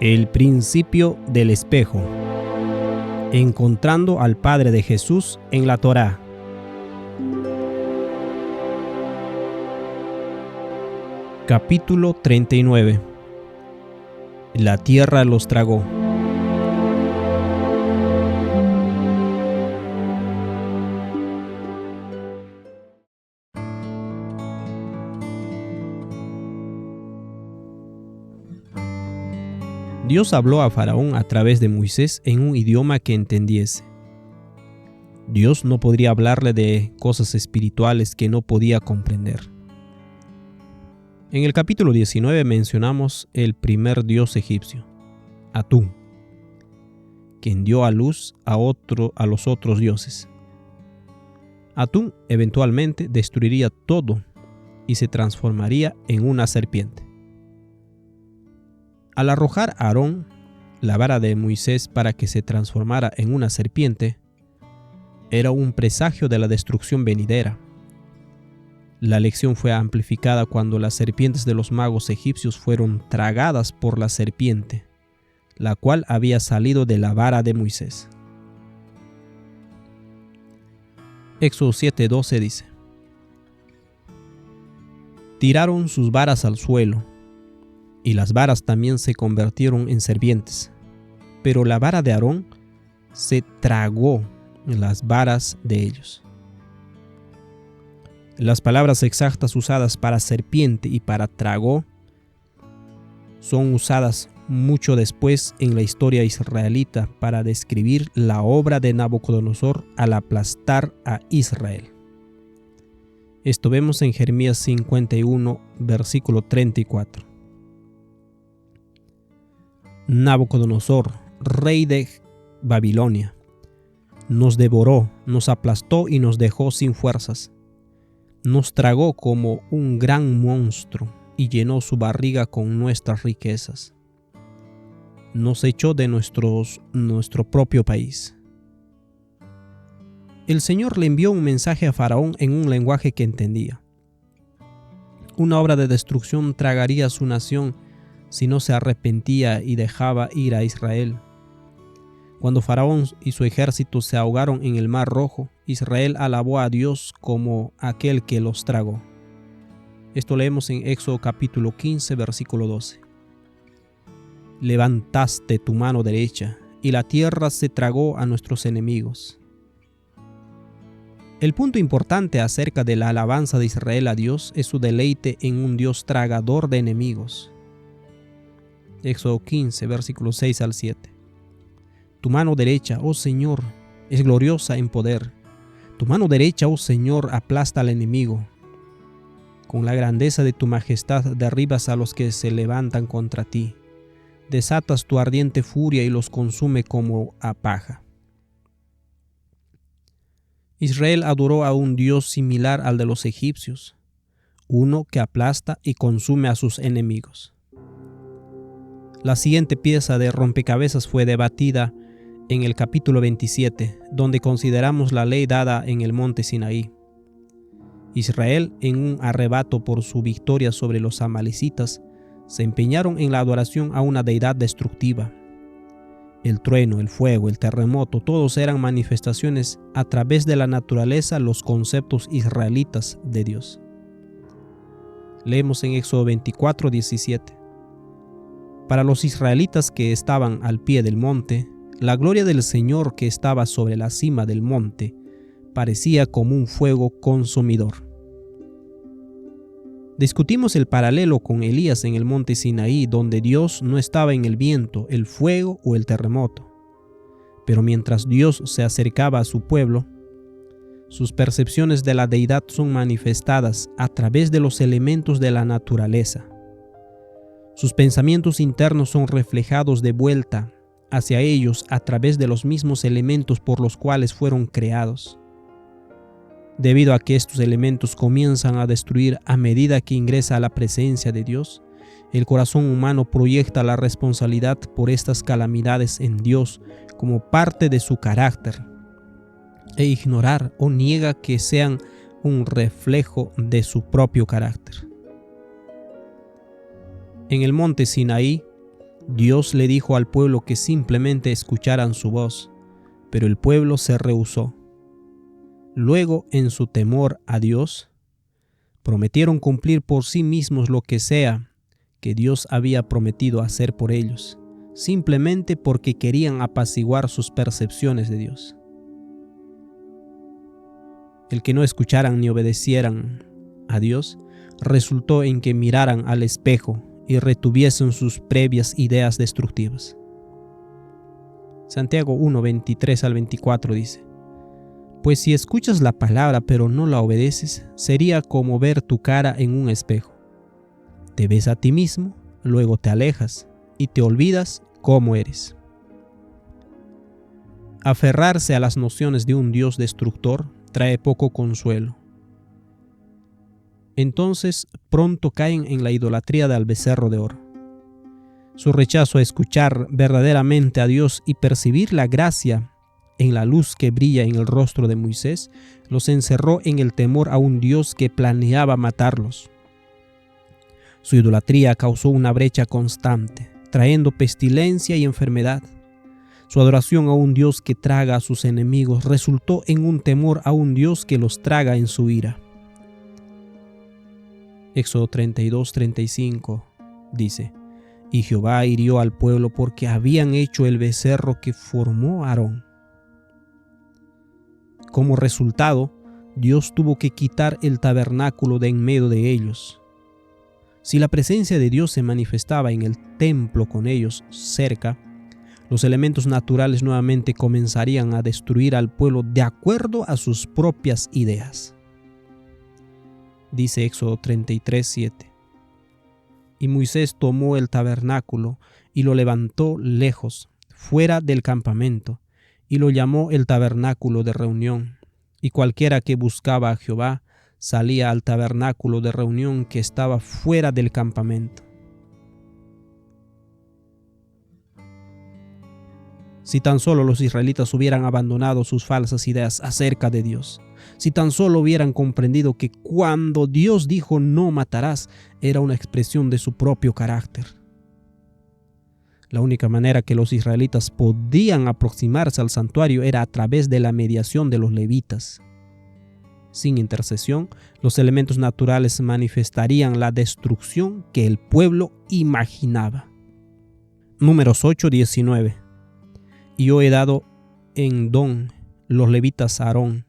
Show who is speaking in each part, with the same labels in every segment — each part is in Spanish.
Speaker 1: El principio del espejo. Encontrando al Padre de Jesús en la Torá. Capítulo 39. La tierra los tragó. Dios habló a Faraón a través de Moisés en un idioma que entendiese. Dios no podría hablarle de cosas espirituales que no podía comprender. En el capítulo 19 mencionamos el primer dios egipcio, Atún, quien dio a luz a los otros dioses. Atún eventualmente destruiría todo y se transformaría en una serpiente. Al arrojar a Aarón la vara de Moisés para que se transformara en una serpiente, era un presagio de la destrucción venidera. La lección fue amplificada cuando las serpientes de los magos egipcios fueron tragadas por la serpiente, la cual había salido de la vara de Moisés. Éxodo 7:12 dice: Tiraron sus varas al suelo, y las varas también se convirtieron en serpientes. Pero la vara de Aarón se tragó las varas de ellos. Las palabras exactas usadas para serpiente y para tragó son usadas mucho después en la historia israelita para describir la obra de Nabucodonosor al aplastar a Israel. Esto vemos en Jeremías 51, versículo 34. Nabucodonosor, rey de Babilonia, nos devoró, nos aplastó y nos dejó sin fuerzas. Nos tragó como un gran monstruo y llenó su barriga con nuestras riquezas. Nos echó de nuestro propio país. El Señor le envió un mensaje a Faraón en un lenguaje que entendía. Una obra de destrucción tragaría a su nación si no se arrepentía y dejaba ir a Israel. Cuando Faraón y su ejército se ahogaron en el Mar Rojo, Israel alabó a Dios como aquel que los tragó. Esto leemos en Éxodo capítulo 15, versículo 12. Levantaste tu mano derecha, y la tierra se tragó a nuestros enemigos. El punto importante acerca de la alabanza de Israel a Dios es su deleite en un Dios tragador de enemigos. Éxodo 15, versículos 6 al 7. Tu mano derecha, oh Señor, es gloriosa en poder. Tu mano derecha, oh Señor, aplasta al enemigo. Con la grandeza de tu majestad derribas a los que se levantan contra ti. Desatas tu ardiente furia y los consume como a paja. Israel adoró a un Dios similar al de los egipcios, uno que aplasta y consume a sus enemigos. La siguiente pieza de rompecabezas fue debatida en el capítulo 27, donde consideramos la ley dada en el monte Sinaí. Israel, en un arrebato por su victoria sobre los amalecitas, se empeñaron en la adoración a una deidad destructiva. El trueno, el fuego, el terremoto, todos eran manifestaciones a través de la naturaleza los conceptos israelitas de Dios. Leemos en Éxodo 24:17. Para los israelitas que estaban al pie del monte, la gloria del Señor que estaba sobre la cima del monte parecía como un fuego consumidor. Discutimos el paralelo con Elías en el monte Sinaí, donde Dios no estaba en el viento, el fuego o el terremoto. Pero mientras Dios se acercaba a su pueblo, sus percepciones de la deidad son manifestadas a través de los elementos de la naturaleza. Sus pensamientos internos son reflejados de vuelta hacia ellos a través de los mismos elementos por los cuales fueron creados. Debido a que estos elementos comienzan a destruir a medida que ingresa a la presencia de Dios, el corazón humano proyecta la responsabilidad por estas calamidades en Dios como parte de su carácter, e ignorar o niega que sean un reflejo de su propio carácter. En el monte Sinaí, Dios le dijo al pueblo que simplemente escucharan su voz, pero el pueblo se rehusó. Luego, en su temor a Dios, prometieron cumplir por sí mismos lo que sea que Dios había prometido hacer por ellos, simplemente porque querían apaciguar sus percepciones de Dios. El que no escucharan ni obedecieran a Dios resultó en que miraran al espejo y retuviesen sus previas ideas destructivas. Santiago 1, 23 al 24 dice: Pues si escuchas la palabra pero no la obedeces, sería como ver tu cara en un espejo. Te ves a ti mismo, luego te alejas y te olvidas cómo eres. Aferrarse a las nociones de un Dios destructor trae poco consuelo. Entonces pronto caen en la idolatría del becerro de oro. Su rechazo a escuchar verdaderamente a Dios y percibir la gracia en la luz que brilla en el rostro de Moisés los encerró en el temor a un Dios que planeaba matarlos. Su idolatría causó una brecha constante, trayendo pestilencia y enfermedad. Su adoración a un Dios que traga a sus enemigos resultó en un temor a un Dios que los traga en su ira. Éxodo 32:35 dice: Y Jehová hirió al pueblo porque habían hecho el becerro que formó Aarón. Como resultado, Dios tuvo que quitar el tabernáculo de en medio de ellos. Si la presencia de Dios se manifestaba en el templo con ellos cerca, los elementos naturales nuevamente comenzarían a destruir al pueblo de acuerdo a sus propias ideas. Dice Éxodo 33:7. Y Moisés tomó el tabernáculo y lo levantó lejos, fuera del campamento, y lo llamó el tabernáculo de reunión. Y cualquiera que buscaba a Jehová salía al tabernáculo de reunión que estaba fuera del campamento. Si tan solo los israelitas hubieran abandonado sus falsas ideas acerca de Dios, si tan solo hubieran comprendido que cuando Dios dijo no matarás, era una expresión de su propio carácter. La única manera que los israelitas podían aproximarse al santuario era a través de la mediación de los levitas. Sin intercesión, los elementos naturales manifestarían la destrucción que el pueblo imaginaba. Números 8:19. Y yo he dado en don los levitas a Aarón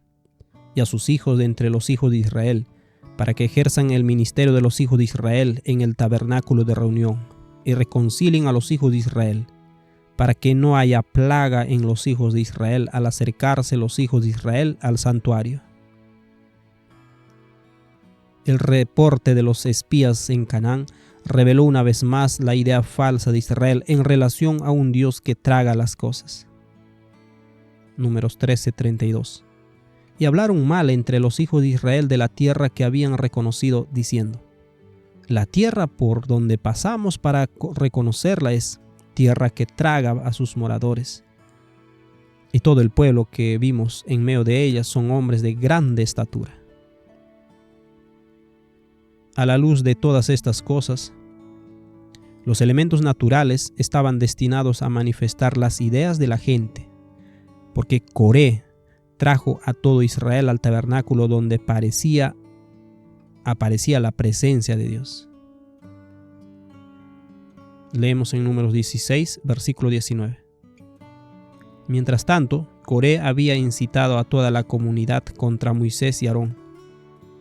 Speaker 1: y a sus hijos de entre los hijos de Israel, para que ejerzan el ministerio de los hijos de Israel en el tabernáculo de reunión, y reconcilien a los hijos de Israel, para que no haya plaga en los hijos de Israel al acercarse los hijos de Israel al santuario. El reporte de los espías en Canaán reveló una vez más la idea falsa de Israel en relación a un Dios que traga las cosas. Números 13:32. Y hablaron mal entre los hijos de Israel de la tierra que habían reconocido, diciendo: La tierra por donde pasamos para reconocerla es tierra que traga a sus moradores. Y todo el pueblo que vimos en medio de ella son hombres de grande estatura. A la luz de todas estas cosas, los elementos naturales estaban destinados a manifestar las ideas de la gente, porque Coré trajo a todo Israel al tabernáculo donde aparecía la presencia de Dios. Leemos en Números 16, versículo 19. Mientras tanto, Coré había incitado a toda la comunidad contra Moisés y Aarón,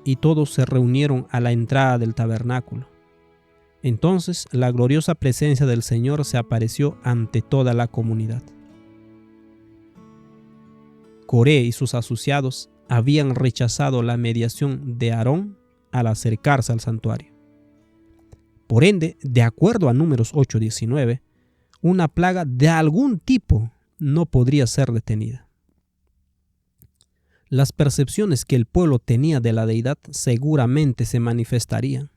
Speaker 1: y todos se reunieron a la entrada del tabernáculo. Entonces la gloriosa presencia del Señor se apareció ante toda la comunidad. Coré y sus asociados habían rechazado la mediación de Aarón al acercarse al santuario. Por ende, de acuerdo a Números 8:19, una plaga de algún tipo no podría ser detenida. Las percepciones que el pueblo tenía de la deidad seguramente se manifestarían.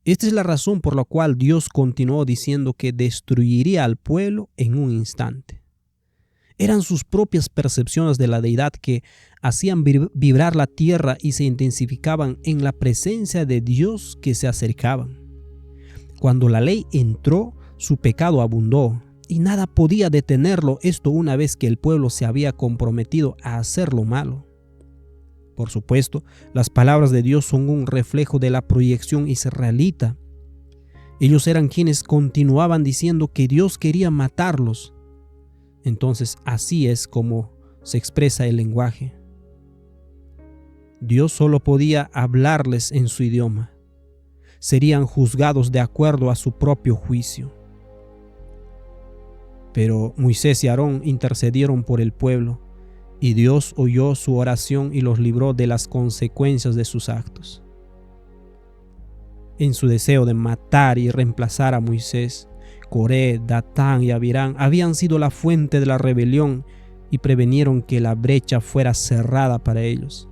Speaker 1: Esta es la razón por la cual Dios continuó diciendo que destruiría al pueblo en un instante. Eran sus propias percepciones de la deidad que hacían vibrar la tierra y se intensificaban en la presencia de Dios que se acercaban. Cuando la ley entró, su pecado abundó, y nada podía detenerlo, esto una vez que el pueblo se había comprometido a hacer lo malo. Por supuesto, las palabras de Dios son un reflejo de la proyección israelita. Ellos eran quienes continuaban diciendo que Dios quería matarlos. Entonces, así es como se expresa el lenguaje. Dios solo podía hablarles en su idioma. Serían juzgados de acuerdo a su propio juicio. Pero Moisés y Aarón intercedieron por el pueblo, y Dios oyó su oración y los libró de las consecuencias de sus actos. En su deseo de matar y reemplazar a Moisés, Coré, Datán y Abirán habían sido la fuente de la rebelión y prevenieron que la brecha fuera cerrada para ellos.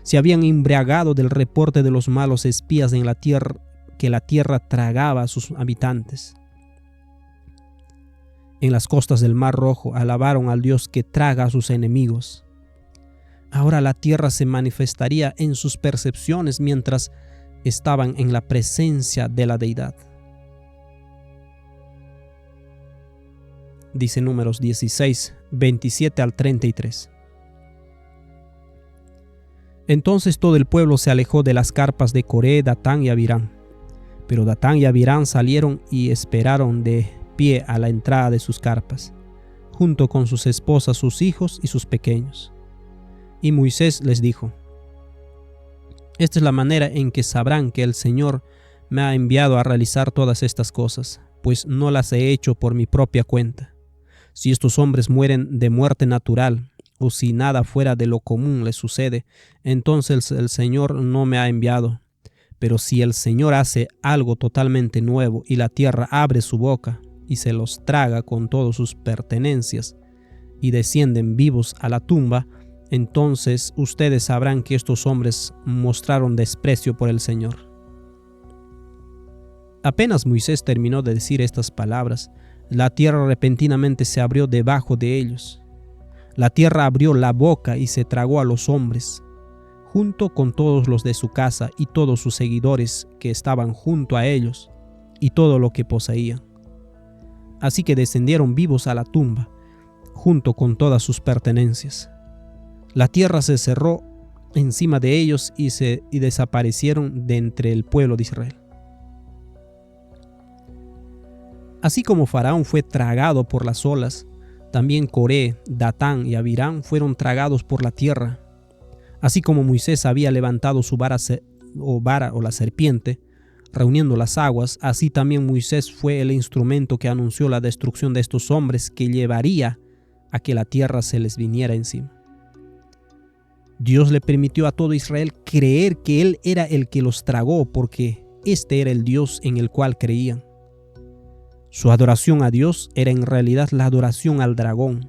Speaker 1: Se habían embriagado del reporte de los malos espías en la tierra, que la tierra tragaba a sus habitantes. En las costas del Mar Rojo alabaron al Dios que traga a sus enemigos. Ahora la tierra se manifestaría en sus percepciones mientras estaban en la presencia de la deidad. Dice Números 16, 27 al 33. Entonces todo el pueblo se alejó de las carpas de Coré, Datán y Abirán. Pero Datán y Abirán salieron y esperaron de pie a la entrada de sus carpas, junto con sus esposas, sus hijos y sus pequeños. Y Moisés les dijo: Esta es la manera en que sabrán que el Señor me ha enviado a realizar todas estas cosas, pues no las he hecho por mi propia cuenta. Si estos hombres mueren de muerte natural, o si nada fuera de lo común les sucede, entonces el Señor no me ha enviado. Pero si el Señor hace algo totalmente nuevo y la tierra abre su boca y se los traga con todas sus pertenencias y descienden vivos a la tumba, entonces ustedes sabrán que estos hombres mostraron desprecio por el Señor. Apenas Moisés terminó de decir estas palabras, la tierra repentinamente se abrió debajo de ellos. La tierra abrió la boca y se tragó a los hombres, junto con todos los de su casa y todos sus seguidores que estaban junto a ellos, y todo lo que poseían. Así que descendieron vivos a la tumba, junto con todas sus pertenencias. La tierra se cerró encima de ellos y desaparecieron de entre el pueblo de Israel. Así como Faraón fue tragado por las olas, también Coré, Datán y Abirán fueron tragados por la tierra. Así como Moisés había levantado su vara o la serpiente, reuniendo las aguas, así también Moisés fue el instrumento que anunció la destrucción de estos hombres, que llevaría a que la tierra se les viniera encima. Dios le permitió a todo Israel creer que Él era el que los tragó, porque este era el Dios en el cual creían. Su adoración a Dios era en realidad la adoración al dragón.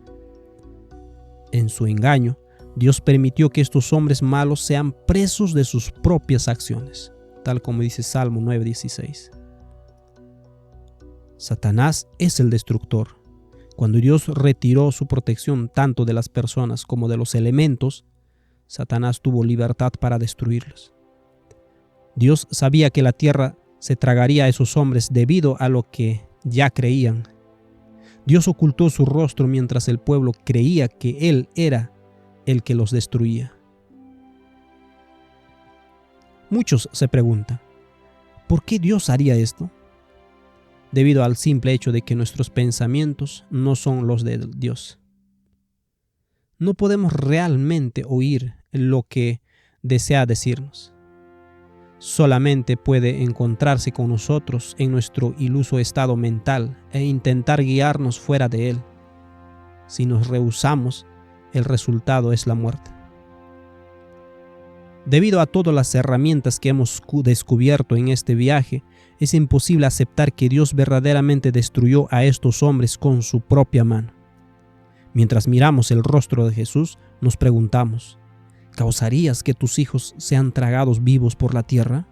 Speaker 1: En su engaño, Dios permitió que estos hombres malos sean presos de sus propias acciones, tal como dice Salmo 9:16. Satanás es el destructor. Cuando Dios retiró su protección tanto de las personas como de los elementos, Satanás tuvo libertad para destruirlos. Dios sabía que la tierra se tragaría a esos hombres debido a lo que ya creían. Dios ocultó su rostro mientras el pueblo creía que Él era el que los destruía. Muchos se preguntan, ¿por qué Dios haría esto? Debido al simple hecho de que nuestros pensamientos no son los de Dios. No podemos realmente oír lo que desea decirnos. Solamente puede encontrarse con nosotros en nuestro iluso estado mental e intentar guiarnos fuera de él. Si nos rehusamos, el resultado es la muerte. Debido a todas las herramientas que hemos descubierto en este viaje, es imposible aceptar que Dios verdaderamente destruyó a estos hombres con su propia mano. Mientras miramos el rostro de Jesús, nos preguntamos, ¿causarías que tus hijos sean tragados vivos por la tierra?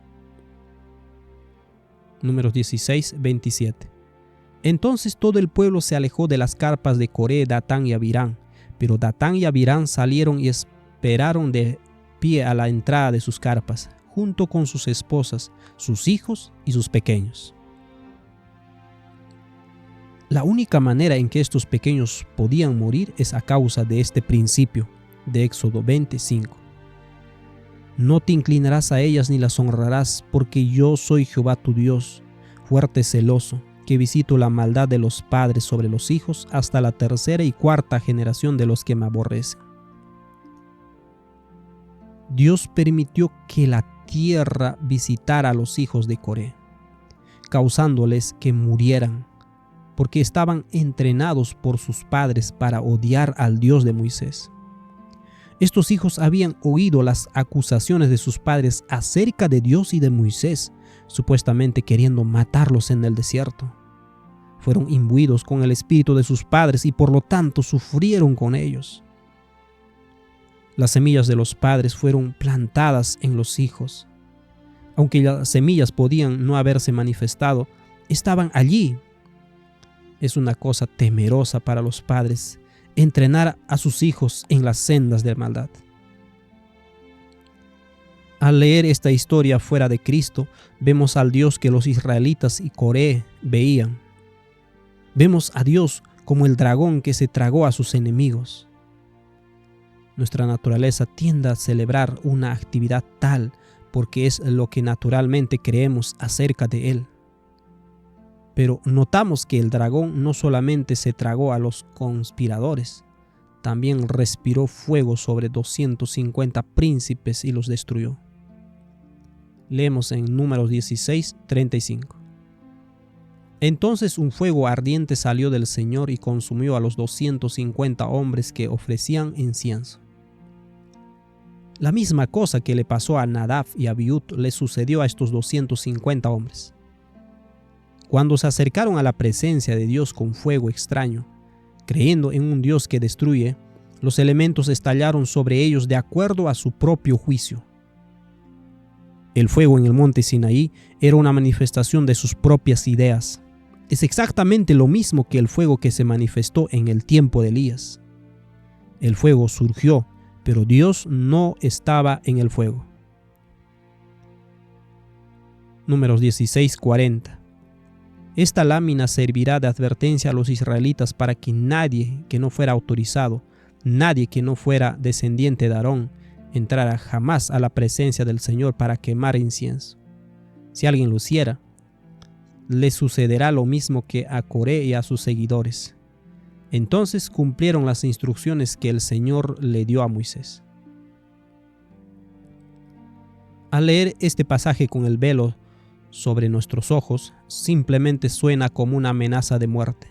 Speaker 1: Números 16, 27. Entonces todo el pueblo se alejó de las carpas de Coré, Datán y Abirán, pero Datán y Abirán salieron y esperaron de pie a la entrada de sus carpas, junto con sus esposas, sus hijos y sus pequeños. La única manera en que estos pequeños podían morir es a causa de este principio de Éxodo 25. No te inclinarás a ellas ni las honrarás, porque yo soy Jehová tu Dios, fuerte celoso, que visito la maldad de los padres sobre los hijos hasta la tercera y cuarta generación de los que me aborrecen. Dios permitió que la tierra visitara a los hijos de Coré, causándoles que murieran, porque estaban entrenados por sus padres para odiar al Dios de Moisés. Estos hijos habían oído las acusaciones de sus padres acerca de Dios y de Moisés, supuestamente queriendo matarlos en el desierto. Fueron imbuidos con el espíritu de sus padres y por lo tanto sufrieron con ellos. Las semillas de los padres fueron plantadas en los hijos. Aunque las semillas podían no haberse manifestado, estaban allí. Es una cosa temerosa para los padres entrenar a sus hijos en las sendas de maldad. Al leer esta historia fuera de Cristo, vemos al Dios que los israelitas y Coré veían. Vemos a Dios como el dragón que se tragó a sus enemigos. Nuestra naturaleza tiende a celebrar una actividad tal porque es lo que naturalmente creemos acerca de él. Pero notamos que el dragón no solamente se tragó a los conspiradores, también respiró fuego sobre 250 príncipes y los destruyó. Leemos en Números 16:35. Entonces un fuego ardiente salió del Señor y consumió a los 250 hombres que ofrecían incienso. La misma cosa que le pasó a Nadab y a Abiud le sucedió a estos 250 hombres. Cuando se acercaron a la presencia de Dios con fuego extraño, creyendo en un Dios que destruye, los elementos estallaron sobre ellos de acuerdo a su propio juicio. El fuego en el monte Sinaí era una manifestación de sus propias ideas. Es exactamente lo mismo que el fuego que se manifestó en el tiempo de Elías. El fuego surgió, pero Dios no estaba en el fuego. Números 16:40. Esta lámina servirá de advertencia a los israelitas para que nadie que no fuera autorizado, nadie que no fuera descendiente de Aarón, entrara jamás a la presencia del Señor para quemar incienso. Si alguien lo hiciera, le sucederá lo mismo que a Coré y a sus seguidores. Entonces cumplieron las instrucciones que el Señor le dio a Moisés. Al leer este pasaje con el velo sobre nuestros ojos, simplemente suena como una amenaza de muerte.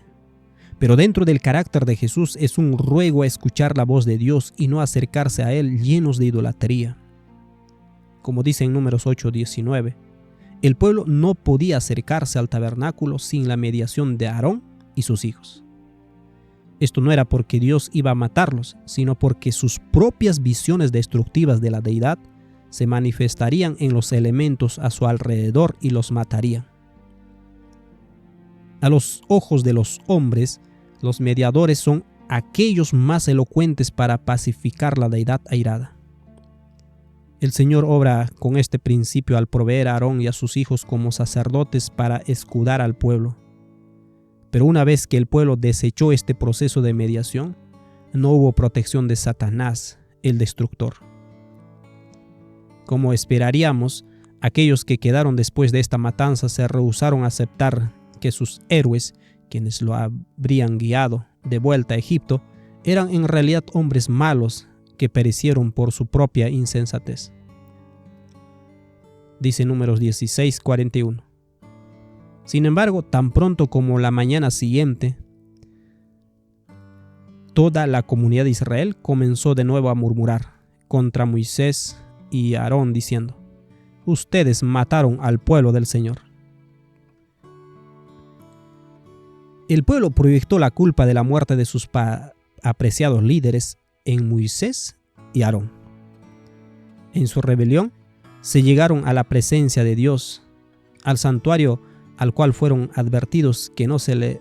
Speaker 1: Pero dentro del carácter de Jesús es un ruego a escuchar la voz de Dios y no acercarse a Él llenos de idolatría. Como dice en Números 8:19, el pueblo no podía acercarse al tabernáculo sin la mediación de Aarón y sus hijos. Esto no era porque Dios iba a matarlos, sino porque sus propias visiones destructivas de la deidad se manifestarían en los elementos a su alrededor y los matarían. A los ojos de los hombres, los mediadores son aquellos más elocuentes para pacificar la deidad airada. El Señor obra con este principio al proveer a Aarón y a sus hijos como sacerdotes para escudar al pueblo. Pero una vez que el pueblo desechó este proceso de mediación, no hubo protección de Satanás, el destructor. Como esperaríamos, aquellos que quedaron después de esta matanza se rehusaron a aceptar que sus héroes, quienes lo habrían guiado de vuelta a Egipto, eran en realidad hombres malos que perecieron por su propia insensatez. Dice Números 16:41. Sin embargo, tan pronto como la mañana siguiente, toda la comunidad de Israel comenzó de nuevo a murmurar contra Moisés y Aarón diciendo: ustedes mataron al pueblo del Señor. El pueblo proyectó la culpa de la muerte de sus apreciados líderes en Moisés y Aarón. En su rebelión, se llegaron a la presencia de Dios, al santuario al cual fueron advertidos que no se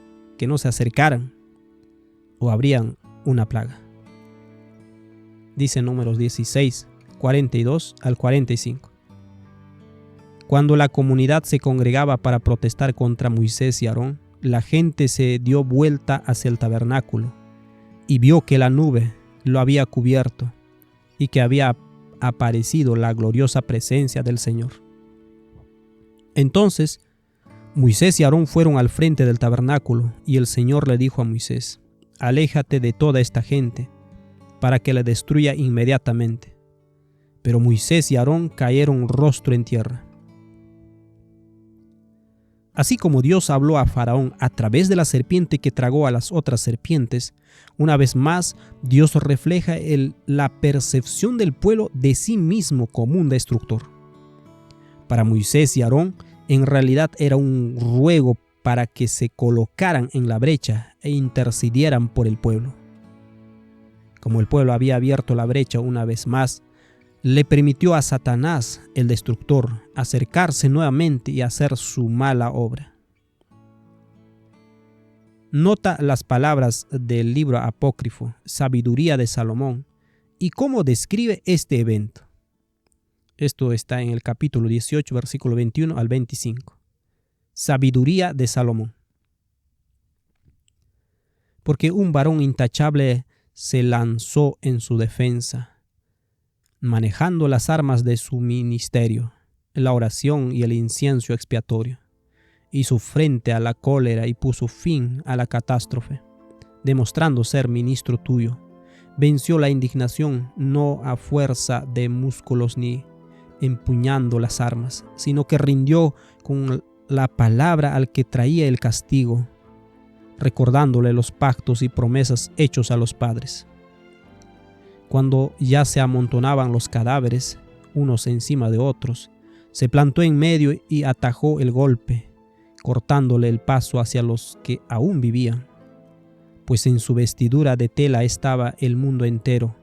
Speaker 1: acercaran o habrían una plaga. Dice Números 16:42 al 45. Cuando la comunidad se congregaba para protestar contra Moisés y Aarón, la gente se dio vuelta hacia el tabernáculo y vio que la nube lo había cubierto y que había aparecido la gloriosa presencia del Señor. Entonces Moisés y Aarón fueron al frente del tabernáculo, y el Señor le dijo a Moisés: «Aléjate de toda esta gente, para que la destruya inmediatamente». Pero Moisés y Aarón cayeron rostro en tierra. Así como Dios habló a Faraón a través de la serpiente que tragó a las otras serpientes, una vez más Dios refleja la percepción del pueblo de sí mismo como un destructor. Para Moisés y Aarón, en realidad era un ruego para que se colocaran en la brecha e intercedieran por el pueblo. Como el pueblo había abierto la brecha una vez más, le permitió a Satanás, el destructor, acercarse nuevamente y hacer su mala obra. Nota las palabras del libro apócrifo Sabiduría de Salomón y cómo describe este evento. Esto está en el capítulo 18, versículo 21 al 25. Sabiduría de Salomón. Porque un varón intachable se lanzó en su defensa, manejando las armas de su ministerio, la oración y el incienso expiatorio. Hizo frente a la cólera y puso fin a la catástrofe, demostrando ser ministro tuyo. Venció la indignación no a fuerza de músculos ni empuñando las armas, sino que rindió con la palabra al que traía el castigo, recordándole los pactos y promesas hechos a los padres. Cuando ya se amontonaban los cadáveres, unos encima de otros, se plantó en medio y atajó el golpe, cortándole el paso hacia los que aún vivían, pues en su vestidura de tela estaba el mundo entero,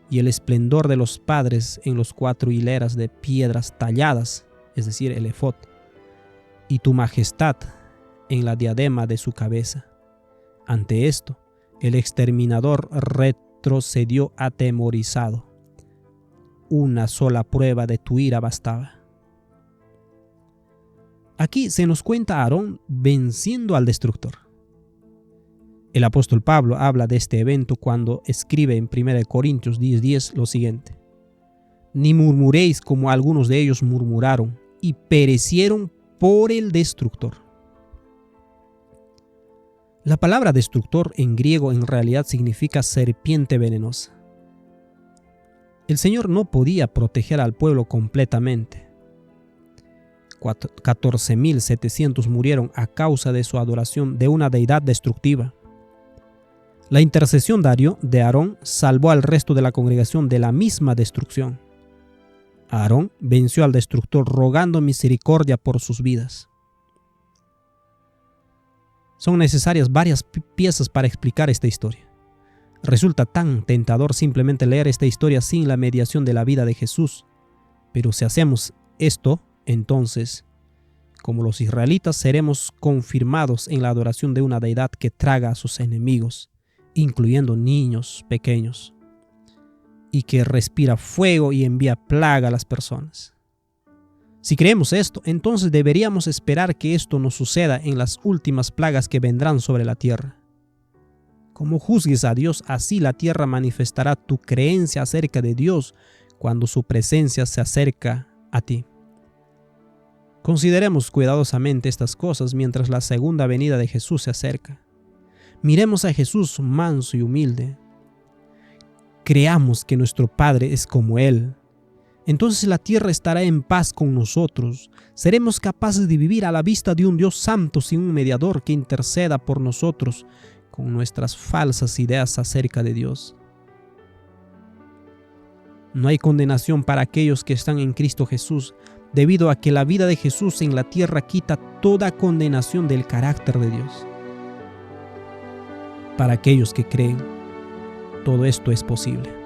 Speaker 1: y el esplendor de los padres en los 4 hileras de piedras talladas, es decir, el efod, y tu majestad en la diadema de su cabeza. Ante esto, el exterminador retrocedió atemorizado. Una sola prueba de tu ira bastaba. Aquí se nos cuenta a Aarón venciendo al destructor. El apóstol Pablo habla de este evento cuando escribe en 1 Corintios 10:10 lo siguiente: «Ni murmuréis como algunos de ellos murmuraron y perecieron por el destructor». La palabra destructor en griego en realidad significa serpiente venenosa. El Señor no podía proteger al pueblo completamente. 14.700 murieron a causa de su adoración de una deidad destructiva. La intercesión de Aarón salvó al resto de la congregación de la misma destrucción. Aarón venció al destructor rogando misericordia por sus vidas. Son necesarias varias piezas para explicar esta historia. Resulta tan tentador simplemente leer esta historia sin la mediación de la vida de Jesús. Pero si hacemos esto, entonces, como los israelitas, seremos confirmados en la adoración de una deidad que traga a sus enemigos, incluyendo niños pequeños, y que respira fuego y envía plaga a las personas. Si creemos esto, entonces deberíamos esperar que esto nos suceda en las últimas plagas que vendrán sobre la tierra. Como juzgues a Dios, así la tierra manifestará tu creencia acerca de Dios cuando su presencia se acerca a ti. Consideremos cuidadosamente estas cosas mientras la segunda venida de Jesús se acerca. Miremos a Jesús manso y humilde. Creamos que nuestro Padre es como Él. Entonces la tierra estará en paz con nosotros. Seremos capaces de vivir a la vista de un Dios santo sin un mediador que interceda por nosotros con nuestras falsas ideas acerca de Dios. No hay condenación para aquellos que están en Cristo Jesús, debido a que la vida de Jesús en la tierra quita toda condenación del carácter de Dios. Para aquellos que creen, todo esto es posible.